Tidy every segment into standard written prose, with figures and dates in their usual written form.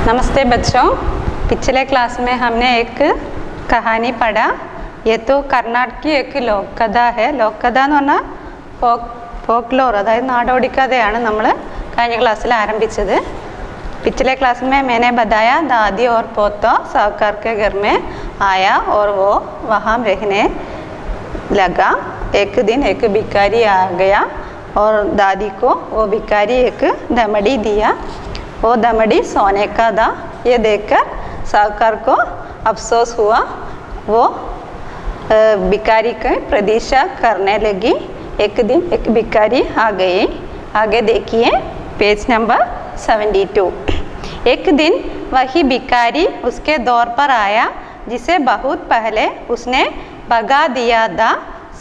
नमस्ते बच्चों। पिछले क्लास में हमने एक कहानी पढ़ा। ये तो कर्नाटक की एक लोक कथा है। लोक कथा എന്ന് പറഞ്ഞാൽ ഫോക്ലോർ, അതായത് നാടോടി കഥയാണ് നമ്മൾ കഴിഞ്ഞ ക്ലാസ്സിൽ ആരംഭിച്ചത്। पिछले क्लास में मैंने बताया दादी और पोता साहूकार के घर में आया और वो वहाँ रहने लगा। एक दिन एक भिखारी आ गया और दादी को वो भिखारी एक दमड़ी दिया। वो दमड़ी सोने का था। ये देखकर साहूकार को अफसोस हुआ। वो भिखारी की प्रतीक्षा करने लगी। एक दिन एक भिखारी आ गई। आगे देखिए पेज नंबर 72। एक दिन वही भिखारी उसके दौर पर आया जिसे बहुत पहले उसने भगा दिया था।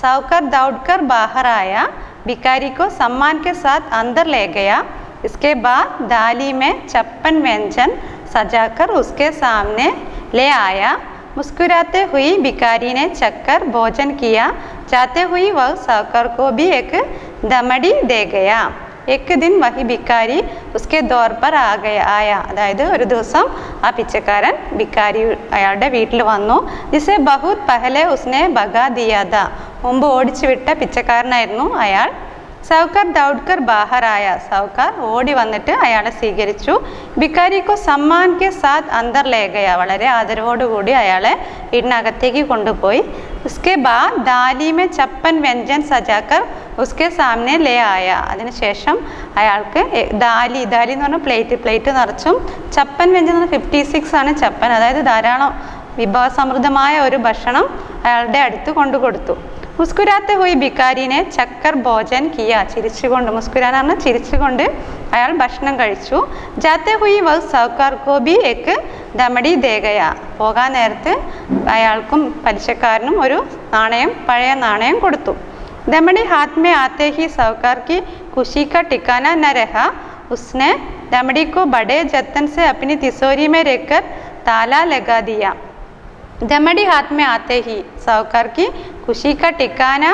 साहूकार दौड़कर बाहर आया, भिखारी को सम्मान के साथ अंदर ले गया। इसके बाद थाली में 56 व्यंजन सजाकर उसके सामने ले आया। मुस्कुराते हुई भिखारी ने चखकर भोजन किया। जाते हुई वह साहूकार को भी एक दमड़ी दे गया। एक दिन वही भिखारी उसके दौर पर आया। അതായത് ഒരു ദിവസം ആ പിച്ചക്കാരൻ ഭിക്കാരി അയാളുടെ വീട്ടിൽ വന്നു. जिसे बहुत पहले उसने भगा दिया था. മുമ്പ് ഓടിച്ചു വിട്ട പിച്ചക്കാരനായിരുന്നു അയാൾ. साहूकार दौड़कर बाहर आया. साहूकार ഓടി വന്നിട്ട് അയാളെ സ്വീകരിച്ചു. ഭിക്കാരി को सम्मान के साथ अंदर ले गया. വളരെ ആദരവോടുകൂടി അയാളെ വീടിനകത്തേക്ക് കൊണ്ടുപോയി. उसके बाद थाली में 56 व्यंजन सजाकर उसके सामने ले आया. അതിനുശേഷം അയാൾക്ക് थाली എന്ന് പറഞ്ഞാൽ പ്ലേറ്റ് നിറച്ചും 56 വ്യഞ്ജൻ 56 ആണ് 56. അതായത് ധാരാളം വിഭവസമൃദ്ധമായ ഒരു ഭക്ഷണം അയാളുടെ അടുത്ത് കൊണ്ടുകൊടുത്തു. മുസ്കുരാത്തെ ഹുയി ഭിക്കാരിനെ ചക്കർ ഭോജൻ കിയ. ചിരിച്ചുകൊണ്ട്, മുസ്കുരാൻ പറഞ്ഞാൽ ചിരിച്ചുകൊണ്ട് അയാൾ ഭക്ഷണം കഴിച്ചു. ജാത്തെ ഹുയി വ സാഹൂക്കാർ കോ ബി എക്ക് ദമടി ദേഗയ. പോകാൻ നേരത്ത് അയാൾക്കും പലിശക്കാരനും ഒരു പഴയ നാണയം കൊടുത്തു. दमड़ी हाथ में आते ही साहूकार की खुशी का ठिकाना न रहा. उसने दमड़ी को बड़े जतन से अपनी तिजोरी में रखकर ताला लगा दिया. दमड़ी हाथ में आते ही साहूकार की खुशी का ठिकाना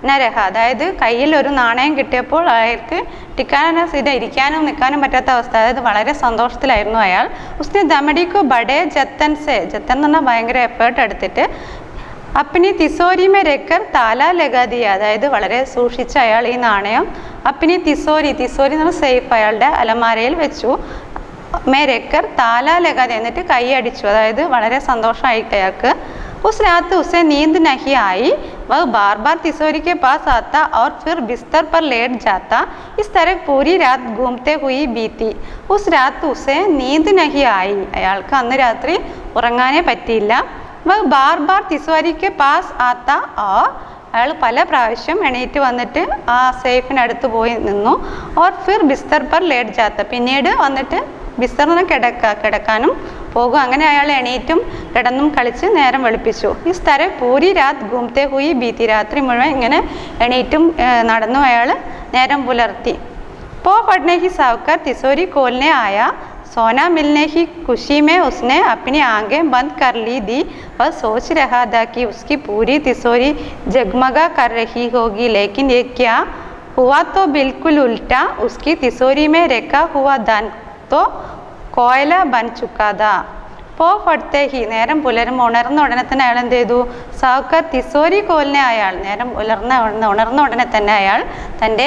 न रहा. അതായത് കയ്യിൽ ഒരു നാണയം കിട്ടിയപ്പോൾ അയാൾക്ക് ടിക്കാന ഇരിക്കാനും നിൽക്കാനും പറ്റാത്ത അവസ്ഥ. അതായത് വളരെ സന്തോഷത്തിലായിരുന്നു അയാൾ. ഉസ്നെ ദമടിക്കോ ബഡേ ജത്തൻ എന്ന് പറഞ്ഞാൽ ഭയങ്കര എഫേർട്ട് എടുത്തിട്ട് അപ്പിനി തിസോരി മേ രക്കർ താല ലഗാ ദിയ. അതായത് വളരെ സൂക്ഷിച്ച അയാൾ ഈ നാണയം അപ്പിനി തിസോരി എന്ന് പറഞ്ഞാൽ സേഫ്, അയാളുടെ അലമാരയിൽ വെച്ചു. മേ രക്കർ താല ലഗാ ദിയ, എന്നിട്ട് കൈ അടിച്ചു. അതായത് വളരെ സന്തോഷമായി അയാൾക്ക്. उस रात उसे नींद नहीं आई. वह बार बार तिजोरी के पास आता और फिर बिस्तर पर लेट जाता. इस तरह पूरी रात घूमते हुई बीती. उस रात उसे नींद नहीं आई. അയാൾക്ക് അന്ന് രാത്രി ഉറങ്ങാനേ പറ്റിയില്ല. वह बार बार तिजोरी के पास आता और അയാൾ പല പ്രാവശ്യം എണീറ്റ് വന്നിട്ട് ആ സേഫിനടുത്ത് പോയി നിന്നു. और फिर बिस्तर पर लेट जाता. പിന്നീട് വന്നിട്ട് ബിസ്തറിന് കിടക്കാനും പോകും. അങ്ങനെ അയാൾ എണീറ്റും കിടന്നും കളിച്ച് നേരം വെളുപ്പിച്ചു. ഈ സ്ഥലം പൂരി രാത് ഘൂമത്തെ ഹുയി ബീത്തി. രാത്രി മുഴുവൻ ഇങ്ങനെ എണീറ്റും നടന്നു അയാൾ നേരം പുലർത്തി. പോ പഠനെ ഹി സാഹൂക്കാർ തിസോരി കോൽനെ ആയ. सोना मिलने की खुशी में उसने अपनी आंखें बंद कर ली थी. वह सोच रहा था कि उसकी पूरी तिजोरी जगमगा कर रही होगी, लेकिन ये क्या हुआ तो बिल्कुल उल्टा. उसकी तिजोरी में रखा हुआ धन तो कोयला बन चुका था. പോ പടുത്തേ ഹി. നേരം ഉണർന്ന ഉടനെ തന്നെ അയാൾ എന്ത് ചെയ്തു? സാഹൂക്കാർ തിസോരി കോലിനെ അയാൾ നേരം ഉണർന്ന ഉടനെ തന്നെ അയാൾ തൻ്റെ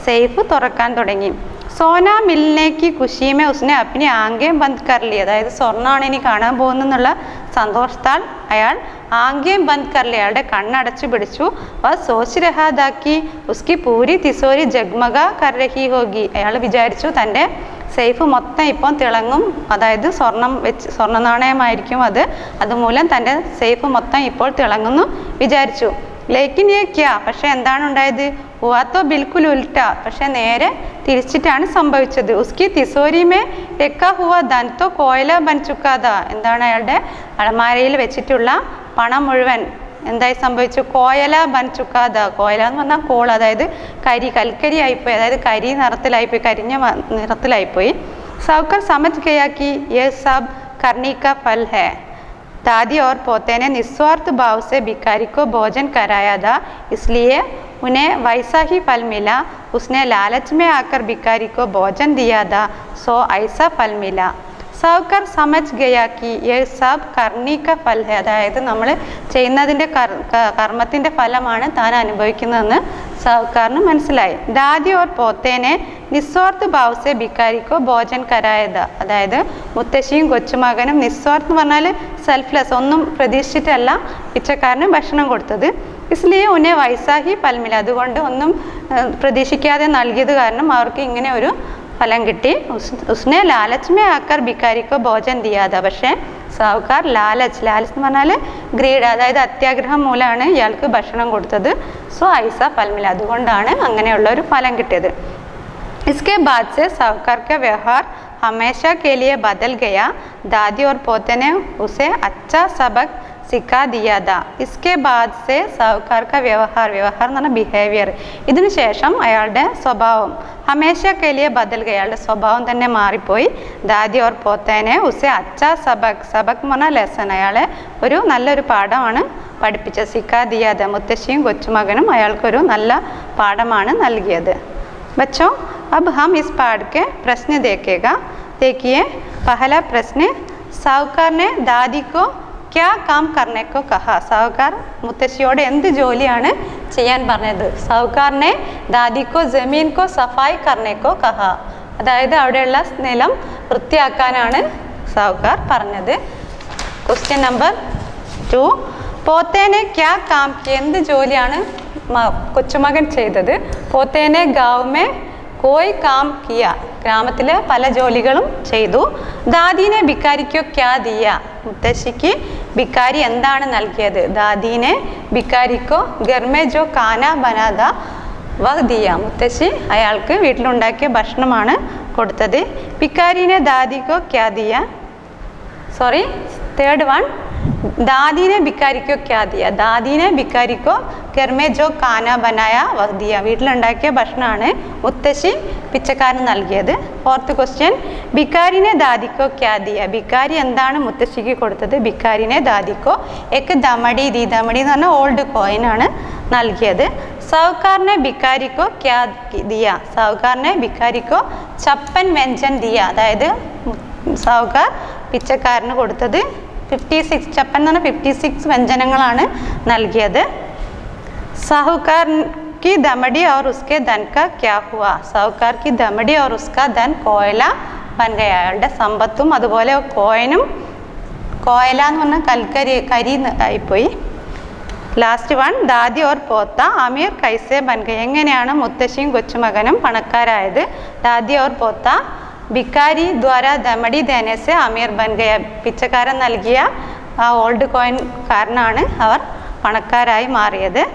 സേഫ് തുറക്കാൻ തുടങ്ങി. സോന മിൽനേക്ക് ഖുഷിമേ ഉസ്നെ അപ്പിനി ആംഗേം ബന്ദ് കർലി. അതായത് സ്വർണ്ണമാണ് ഇനി കാണാൻ പോകുന്നെന്നുള്ള സന്തോഷത്താൽ അയാൾ ആംഗേം ബന്ദ് കർലി, അയാളുടെ കണ്ണടച്ചു പിടിച്ചു. വ സോച്ച് രഹാദാക്കി ഉസ്കി പൂരി തിസോരി ജഗ്മഗ കർ രഹി ഹോഗി. അയാൾ വിചാരിച്ചു തൻ്റെ സേഫ് മൊത്തം ഇപ്പം തിളങ്ങും. അതായത് സ്വർണ്ണ നാണയമായിരിക്കും അത്. അതുമൂലം തൻ്റെ സേഫ് മൊത്തം ഇപ്പോൾ തിളങ്ങുന്നു വിചാരിച്ചു. ലേക്കിൻ ഏ ക്യാ. പക്ഷെ എന്താണ് ഉണ്ടായത്? ഹുവാത്തോ ബിൽക്കുൽ ഉൽട്ട. പക്ഷെ നേരെ തിരിച്ചിട്ടാണ് സംഭവിച്ചത്. ഉസ്കി തിസോരി മേ രക്കാ ഹുവാ ധൻ തോ കോയല ബൻ ചുക്കാ ഥാ. എന്താണ് അയാളുടെ അലമാരയിൽ വെച്ചിട്ടുള്ള പണം മുഴുവൻ എന്തായി സംഭവിച്ചു? കോയല ബൻ ചുക്കാ ഥാ. കോയല എന്ന് പറഞ്ഞാൽ കോൾ, അതായത് കൽക്കരി ആയിപ്പോയി. അതായത് കരിഞ്ഞ നിറത്തിലായിപ്പോയി. സാഹൂക്കാർ സമജ് ഗയാ കി യേ സബ് കർണി കാ ഫൽ ഹൈ. दादी और पोते ने निस्वार्थ भाव से भिखारी को भोजन कराया था, इसलिए उन्हें वैसा ही फल मिला. उसने लालच में आकर भिखारी को भोजन दिया था, सो ऐसा फल मिला. സാഹുക്കാർ സമജ് ഗയാ കി യേ സബ് കർണി കാ ഫൽ ഹൈ, അതായത് നമ്മൾ ചെയ്യുന്നതിൻ്റെ കർമ്മത്തിൻ്റെ ഫലമാണ് താൻ അനുഭവിക്കുന്നതെന്ന് സാഹുക്കാരന് മനസ്സിലായി. ദാദി ഓർ പോത്തേനെ നിസ്വാർത്ഥ ഭാവസെ ഭിക്കാരിക്കോ ഭോജൻ കരായത, അതായത് മുത്തശ്ശിയും കൊച്ചുമകനും നിസ്വാർത്ഥം എന്ന് പറഞ്ഞാൽ സെൽഫ്ലെസ്, ഒന്നും പ്രതീക്ഷിച്ചിട്ടല്ല പിച്ചക്കാരന് ഭക്ഷണം കൊടുത്തത്. ഇസ്ലിയെ ഉന്നെ വൈസാഹി പൽമില, അതുകൊണ്ട് ഒന്നും പ്രതീക്ഷിക്കാതെ നൽകിയത് കാരണം അവർക്ക് ഇങ്ങനെ ഒരു ഫലം കിട്ടി. ഉസ്നെ ലാലച്ച് മേ ആക്കർ ഭിക്കാരിക്കോ ഭോജൻ ദിയാത, പക്ഷേ സാഹുക്കാർ ലാലച്ച് എന്ന് പറഞ്ഞാൽ ഗ്രീഡ്, അതായത് അത്യാഗ്രഹം മൂലമാണ് ഇയാൾക്ക് ഭക്ഷണം കൊടുത്തത്. സോ ഐസ ഫൽമില, അതുകൊണ്ടാണ് അങ്ങനെയുള്ള ഒരു ഫലം കിട്ടിയത്. इसके बाद से साहूकार का व्यवहार हमेशा के लिए बदल गया. दादी और पोते ने उसे अच्छा सबक सिखा दिया था. इसके बाद से साहूकार का व्यवहार എന്ന് പറഞ്ഞാൽ ബിഹേവിയർ, ഇതിനു ശേഷം അയാളുടെ സ്വഭാവം ഹമേശ के लिए बदल गया, അയാളുടെ സ്വഭാവം തന്നെ മാറിപ്പോയി. ദാദി ഓർ പോത്തേനെ ഉസെ അച്ഛാ സബക് എന്ന് പറഞ്ഞാൽ ലെസൺ, അയാളെ ഒരു നല്ലൊരു പാഠമാണ് പഠിപ്പിച്ച. സിക്കാ ദിയാദ, മുത്തശ്ശിയും കൊച്ചുമകനും അയാൾക്കൊരു നല്ല പാഠമാണ് നൽകിയത്. बच्चों अब हम इस पाठ के प्रश्न देखेगा. देखिए पहला प्रश्न, साहूकार ने दादी को क्या काम करने को कहा. साहूकार മുത്തശ്ശിയോട് എന്ത് ജോലിയാണ് ചെയ്യാൻ പറഞ്ഞത്. സാഹുക്കാറിനെ ദാദിക്കോ ജമീൻകോ സഫായി കർണേക്കോ കഹ, അതായത് അവിടെയുള്ള നിലം വൃത്തിയാക്കാനാണ് സാഹുക്കാർ പറഞ്ഞത്. ക്വസ്റ്റ്യൻ നമ്പർ 2, പോത്തേനെ ക്യാ കാം കി, എന്ത് ജോലിയാണ് കൊച്ചുമകൻ ചെയ്തത്. പോത്തേനെ ഗാവുമേ കോയ് കാം കിയ, ഗ്രാമത്തിൽ പല ജോലികളും ചെയ്തു. ദാദീനെ ഭിക്കാരിക്കോ ക്യാ ദിയ, മുത്തശ്ശിക്ക് ഭിക്കാരി എന്താണ് നൽകിയത്. ദാദീനെ ഭിക്കാരിക്കോ ഗർമേ ജോ കാന ബനാദ വഹ് ദിയ, മുത്തശ്ശി അയാൾക്ക് വീട്ടിലുണ്ടാക്കിയ ഭക്ഷണമാണ് കൊടുത്തത്. ഭിക്കാരിനെ ദാദിക്കോ ക്യാ ദിയ, സോറി തേർഡ് വൺ, ദാദീനെ ഭിക്കാരിക്കോ ക്യാ ദിയ, ദാദീനെ ഭിക്കാരിക്കോ ഗർമേ ജോ കാന ബനായ വഹ് ദിയ, വീട്ടിലുണ്ടാക്കിയ ഭക്ഷണമാണ് മുത്തശ്ശി പിച്ചക്കാരന് നൽകിയത്. ഫോർത്ത് ക്വസ്റ്റ്യൻ, ഭിക്കാരിനെ ദാദിക്കോ ക്യാ ദിയ, ഭിക്കാരി എന്താണ് മുത്തശ്ശിക്ക് കൊടുത്തത്. ഭിക്കാരിനെ ദാദിക്കോ എക്ക് ദമടി ദി, ദമടി എന്ന് പറഞ്ഞാൽ ഓൾഡ് കോയിൻ ആണ് നൽകിയത്. സാഹുക്കാറിനെ ഭിക്കാരിക്കോ ക്യാ ദിയ, സാഹുക്കാറിനെ ഭിക്കാരിക്കോ ചപ്പൻ വ്യഞ്ജൻ ദിയ, അതായത് സാഹുക്കാർ പിച്ചക്കാരന് കൊടുത്തത് 56 ചപ്പൻ എന്ന് പറഞ്ഞാൽ 56 വ്യഞ്ജനങ്ങളാണ് നൽകിയത്. साहूकार की दमड़ी और उसके धन का क्या हुआ. साहूकार की दमड़ी और उसका धन कोयला बन गया, അയാളുടെ സമ്പത്തും അതുപോലെ കോയിനും, കോയല എന്ന് പറഞ്ഞാൽ കരി ആയിപ്പോയി. ലാസ്റ്റ് വൺ, ദാദി ഓർ പോത്ത അമീർ കൈസെ ബൻ ഗയ, എങ്ങനെയാണ് മുത്തശ്ശിയും കൊച്ചുമകനും പണക്കാരായത്. ദാദി ഓർ പോത്ത ഭിക്കാരി ദ്വാര ദമടി ദേനേസെ അമീർ ബൻ ഗയ, പിച്ചക്കാരൻ നൽകിയ ആ ഓൾഡ് കോയിൻ കാരണമാണ് അവർ പണക്കാരായി മാറിയത്.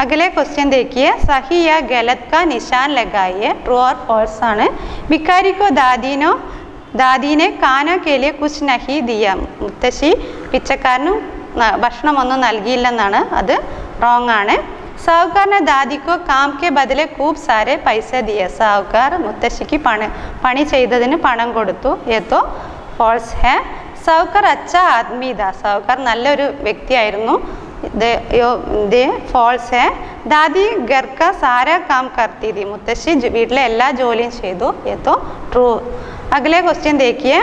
अगले क्वेश्चन देखिए, सही या गलत का निशान लगाइए. ट्रू और फॉल्स ആണ്. भिखारी को दादी ने खाना के लिए कुछ नहीं दिया, മുത്തശ്ശി പിച്ചക്കാരന് ഭക്ഷണമൊന്നും നൽകിയില്ലെന്നാണ്, അത് റോങ് ആണ്. साहूकार ने दादी को काम के बदले खूब सारे पैसे दिए. साहूकार മുത്തശ്ശിക്ക് പണി ചെയ്തതിന് പണം കൊടുത്തു. ये तो फॉल्स है. साहूकार अच्छा आदमी था, साहूकार നല്ലൊരു വ്യക്തിയായിരുന്നു. फॉल्स है. दादी घर का सारा काम करती थी, മുത്തശ്ശി വീട്ടിലെ എല്ലാ ജോലിയും ചെയ്തു. ये तो ट्रू. अगले क्वेश्चन देखिए,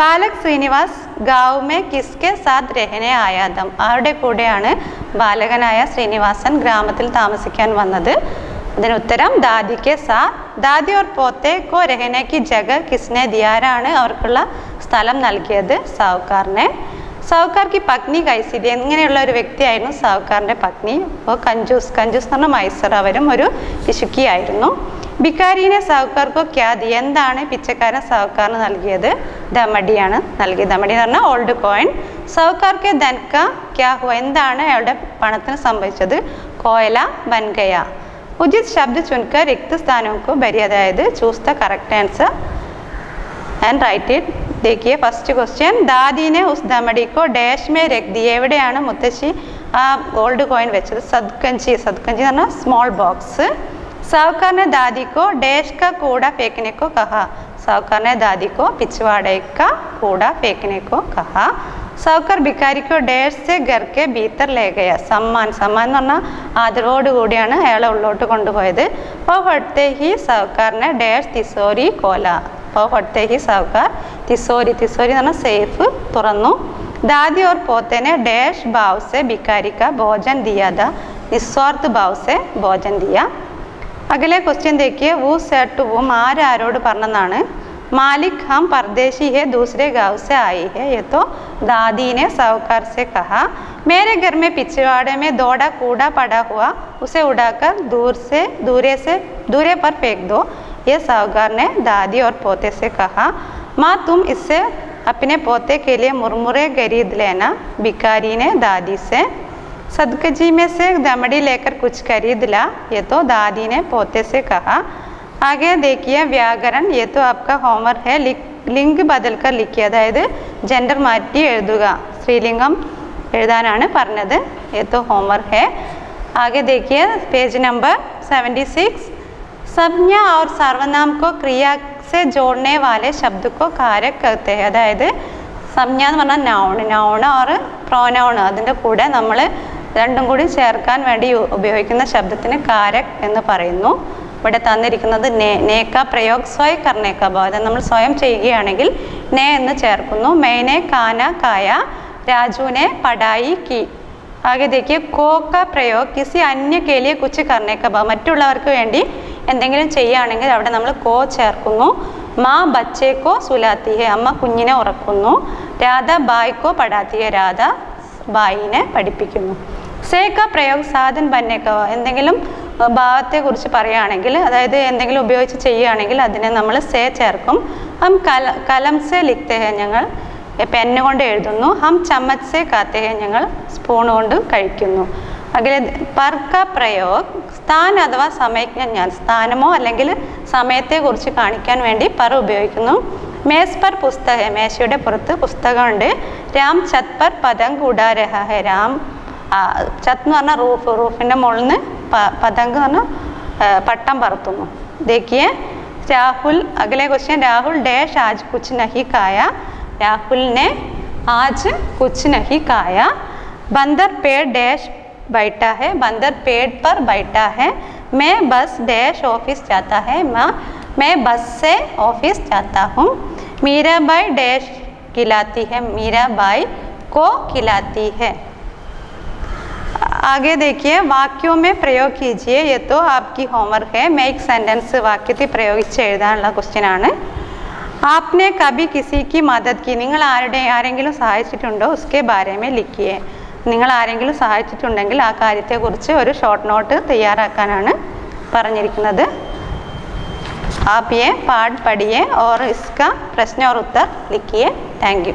ബാലക് ശ്രീനിവാസ് ഗാവ് മേ കിസ്കെ സാത്ത് രഹനെ ആയാ था, ആരുടെ കൂടെയാണ് ബാലകനായ ശ്രീനിവാസൻ ഗ്രാമത്തിൽ താമസിക്കാൻ വന്നത്. അതിന് ഉത്തരം ദാദിക്ക് സാത്ത്. ദാദി ഓർ പോത്തെ കോ രഹനെ കി ജഗ കിസ്നെ ദിയ, ആരാണ് അവർക്കുള്ള സ്ഥലം നൽകിയത്. സാഹുക്കാറിനെ. സാഹുക്കാർ കി പത്നി കൈസി തി, എങ്ങനെയുള്ള ഒരു വ്യക്തിയായിരുന്നു സാഹുക്കാറിൻ്റെ പത്നി. അപ്പോൾ കഞ്ചൂസ് എന്ന് പറഞ്ഞാൽ മൈസർ, അവരും ഒരു പിശുക്കിയായിരുന്നു. ഭിക്കാരിനെ സാഹുക്കാർക്കോ ക്യാ ദി, എന്താണ് പിച്ചക്കാരൻ സാഹുക്കാറിന് നൽകിയത്. ദമടിയാണ് നൽകിയത്. ദമടി എന്ന് പറഞ്ഞാൽ ഓൾഡ് കോയിൻ. സാഹുക്കാർക്ക് ധൻക ക്യാ ഹുവ, എന്താണ് അയാളുടെ പണത്തിന് സംഭവിച്ചത്. കോയല ബൻ ഗയ. ഉചിത് ശബ്ദ ചുൻകർ റിക്ത സ്ഥാനോക്കോ ഭരി, അതായത് choose the correct answer and write it. देखिए फर्स्ट क्वेश्चन, दादी ने उस दमड़ी को डैश में रख दिया, എവിടെയാണ് മുത്തശ്ശി ആ ഗോൾഡ് കോയിൻ വെച്ചത്. സദ്കഞ്ചി എന്ന് പറഞ്ഞാൽ സ്മോൾ ബോക്സ്. साहूकार ने दादी को डैश का कूड़ा फेंकने को कहा. साहूकार ने दादी को पिछवाड़े का कूड़ा फेंकने को कहा. साहूकार भिखारी को डैश से घर के भीतर ले गया. सम्मान എന്ന് പറഞ്ഞാൽ ആദരവോട് കൂടിയാണ് അയാളെ ഉള്ളോട്ട് കൊണ്ടുപോയത്. അപ്പോൾ ഹട്ടെ ഹി സാഹുക്കാറിനെ ഡാഷ് തിസോരി കോല, पाव फटते ही साहूकार तिसोरी तिसोरी ना सेफ तुरन्नु दादी और पोते ने डैश भाव से भिखारी का भोजन दिया था निस्वार्थ भाव से भोजन दिया अगले क्वेश्चन देखिए वो सेड टू वूम आरोड़ പറഞ്ഞതാണ് मालिक हम परदेशी है दूसरे गांव से आई है ये तो दादी ने साहूकार से कहा मेरे घर में पिछवाड़े में दौड़ा कूड़ा पड़ा हुआ उसे उड़ाकर दूरे पर फेंक दो ये साहूकार ने दादी और पोते से कहा माँ तुम इससे अपने पोते के लिए मुरमुरे खरीद लेना भिखारी ने दादी से सदकजी में से दमड़ी लेकर कुछ खरीद ला ये तो दादी ने पोते से कहा आगे देखिए व्याकरण ये तो आपका होमवर्क है लिंग बदल कर लिखिए അതായത് ജെൻഡർ മാറ്റി എഴുതുക സ്ത്രീലിംഗം എഴുതാനാണ് പറഞ്ഞത് ये तो होमवर्क है आगे देखिए पेज नंबर 76 संज्ञा और सर्वनाम को क्रिया से जोड़ने वाले शब्द को कारक कहते हैं അതായത് സംജ്ഞ എന്ന് പറഞ്ഞാൽ നൗൺ ഓർ പ്രോനൗൺ അതിൻ്റെ കൂടെ നമ്മൾ രണ്ടും കൂടി ചേർക്കാൻ വേണ്ടി ഉപയോഗിക്കുന്ന ശബ്ദത്തിന് കാരക് എന്ന് പറയുന്നു ഇവിടെ തന്നിരിക്കുന്നത് ने का प्रयोग स्वयं करने का भाव നമ്മൾ സ്വയം ചെയ്യുകയാണെങ്കിൽ ने എന്ന് ചേർക്കുന്നു मैंने खाना खाया राजू ने पढ़ाई की आगे देखिए को का प्रयोग किसी अन्य के लिए कुछ करने का भाव മറ്റുള്ളവർക്ക് വേണ്ടി എന്തെങ്കിലും ചെയ്യുകയാണെങ്കിൽ അവിടെ നമ്മൾ കോ ചേർക്കുന്നു മാ बच्चे को सुलाती है അമ്മ കുഞ്ഞിനെ ഉറക്കുന്നു രാധ ബായ് को पढ़ाती है രാധ ബായിനെ പഠിപ്പിക്കുന്നു से का प्रयोग साधन बनने का എന്തെങ്കിലും ഭാവത്തെക്കുറിച്ച് പറയുകയാണെങ്കിൽ അതായത് എന്തെങ്കിലും ഉപയോഗിച്ച് ചെയ്യുകയാണെങ്കിൽ അതിനെ നമ്മൾ സേ ചേർക്കും ഹം കലം സെ ലിഖ്തേ ഹെ ഞങ്ങൾ പെന്ന് കൊണ്ട് എഴുതുന്നു ഹം ചമ്മച്ച് സെ ഖാത്തെ ഹെ ഞങ്ങൾ സ്പൂൺ കൊണ്ട് കഴിക്കുന്നു അകലെ പർ കാ പ്രയോഗ് സ്ഥാൻ അഥവാ സമയജ്ഞാൻ സ്ഥാനമോ അല്ലെങ്കിൽ സമയത്തെക്കുറിച്ച് കാണിക്കാൻ വേണ്ടി പർ ഉപയോഗിക്കുന്നു മേസ് പർ പുസ്തക മേശയുടെ പുറത്ത് പുസ്തകമുണ്ട് രാം ഛത് പർ പതംഗ് ഉഡാ രഹാ ഹെ രാം ഛത്ത് എന്ന് പറഞ്ഞാൽ റൂഫിൻ്റെ മുകളിൽ നിന്ന് पतंग पट्टम परतुनु देखिए राहुल अगले क्वेश्चन राहुल डैश आज कुछ नहीं खाया राहुल ने आज कुछ नहीं खाया बंदर पेड़ डैश बैठा है बंदर पेड़ पर बैठा है मैं बस डैश ऑफिस जाता है मैं बस से ऑफिस जाता हूँ मीराबाई डैश खिलाती है मीराबाई को खिलाती है आगे देखिए वाक्यों में प्रयोग कीजिए ये तो आपकी होमवर्क है मैं एक सेंटेंस വാക്യത്തിൽ പ്രയോഗിച്ച് എഴുതാനുള്ള ക്വസ്റ്റ്യൻ ആണ് आपने कभी किसी की मदद की നിങ്ങൾ ആരെങ്കിലും സഹായിച്ചിട്ടുണ്ടോ उसके बारे में लिखिए നിങ്ങൾ ആരെങ്കിലും സഹായിച്ചിട്ടുണ്ടെങ്കിൽ ആ കാര്യത്തെക്കുറിച്ച് ഒരു ഷോർട്ട് നോട്ട് തയ്യാറാക്കാനാണ് പറഞ്ഞിരിക്കുന്നത് आप ये पाठ पढ़िए और इसका प्रश्न और उत्तर लिखिए थैंक यू